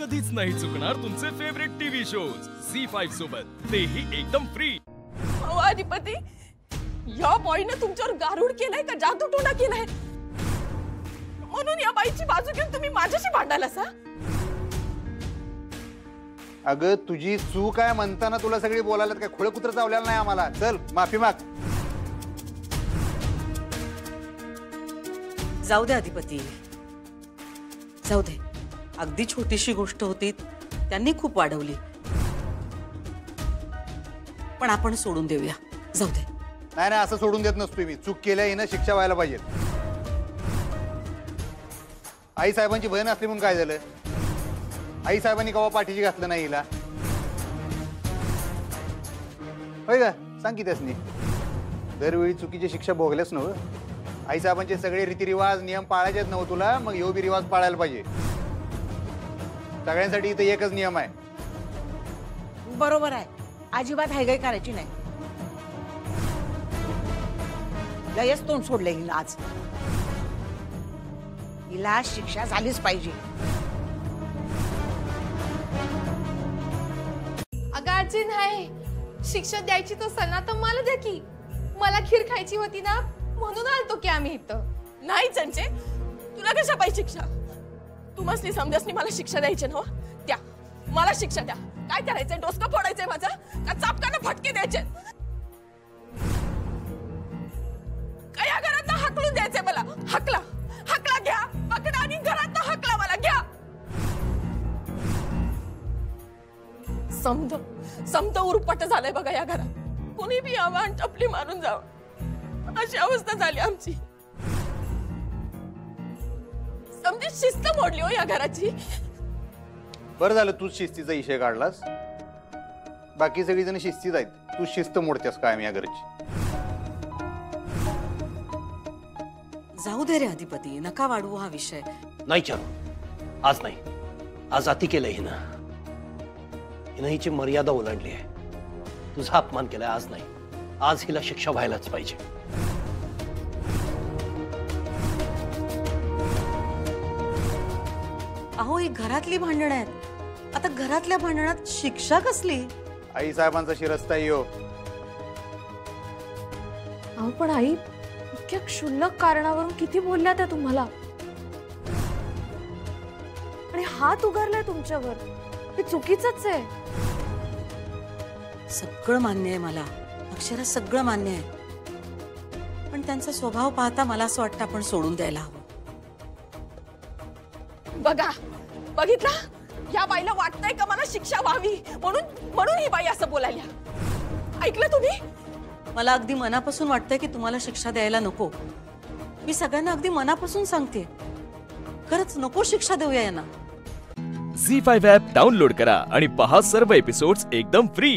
कधीच नाही चुकणार तुमचे फेवरेट टीव्ही शोज झी5 सोबत, तेही एकदम फ्री। अधिपती, या बॉयने तुमच्यावर गारुड केलाय का जादूटोणा केलाय? म्हणून या बाईची बाजू घेऊन तुम्ही माझ्याशी भांडायला सा? अगं तुझी चूक आहे म्हणताना तुला सगळी बोलायला काय खुळे कुत्र चावलेलं नाही आम्हाला। चल माफी माग। जाऊ दे अधिपती, जाऊ दे। अगदी छोटीशी गोष्ट होती, त्यांनी खूप वाढवली, पण आपण सोडून देऊया। जाऊ दे। नाही नाही, असं सोडून देत नसतो मी। चूक केल्या हिनं शिक्षा व्हायला पाहिजे। आई साहेबांची बहीण असली म्हणून काय झालं? आई साहेबांनी कवा पाठीशी घातलं नाही हिला? होय का? सांग की त्यासनी दरवेळी चुकीची शिक्षा भोगल्याच नव्ह। आई साहेबांचे सगळे रीतिरिवाज नियम पाळायचेत नव्ह तुला, मग ह्यो बी रिवाज पाळायला पाहिजे। सगळ्यांसाठी इथे एकच नियम आहे। बरोबर आहे, अजिबात हायगाई करायची नाही। लयच तोंड सोडले हिला आज। हिला शिक्षा झालीच पाहिजे। अगं आजी नाही, शिक्षा द्यायची तो सणा तर मला द्या की। मला खीर खायची होती ना, म्हणून आलतो की आम्ही इथं। नाही चंचे, तुला कशा पाहिजे शिक्षा? तुम्हासनी समजासनी मला शिक्षा द्यायची ना? द्या मला शिक्षा द्या। काय करायचंय? डोसकं फोडायचंय माझं का चापकानं फटके द्यायचे? काय या घरात हकलून द्यायचंय मला? हकला हकला घ्या, पकडा आणि घरात हकला मला घ्या। समद उरपट झालंय बघा या घरात। कोणी बी यावं आणि टपली मारून जावं, अशी अवस्था झाली आमची। समजी शिस्त मोडली हो या घराची। बरं झालं तू शिस्तीचा विषय काढलास। बाकी सगळी जण शिस्तीत आहेत, तू शिस्त मोडतेस काय मी या घरची? जाऊ दे रे अधिपती, नका वाढवू हा विषय। नाही चारू, आज नाही। आज अति केलंय हिनं। हिनं हिची मर्यादा ओलांडली आहे। तुझा अपमान केलाय आज नाही। आज हिला शिक्षा व्हायलाच पाहिजे। अहो ही घरातली भांडणं आहेत, आता घरातल्या भांडणात शिक्षा कसली? आई साहेबांचा शिरस्ता यो। अहो पण आई, इतक्या क्षुल्लक कारणावरून किती बोलल्या त्या तुम्हाला, आणि हात उगारलाय तुमच्यावर, हे चुकीचंच आहे। सगळं मान्य आहे मला, अक्षरा सगळं मान्य आहे, पण त्यांचा स्वभाव पाहता मला असं वाटतं आपण सोडून द्यायला हवं। बघा बघितला, या बाईला वाटतंय का मला शिक्षा व्हावी म्हणून ही बाई असं बोलायला। ऐकलं तुम्ही? मला अगदी मनापासून वाटतंय की तुम्हाला शिक्षा द्यायला नको। मी सगळ्यांना अगदी मनापासून सांगते, खरंच नको शिक्षा देऊया यांना। झी5 ॲप डाउनलोड करा आणि पहा सर्व एपिसोड्स एकदम फ्री।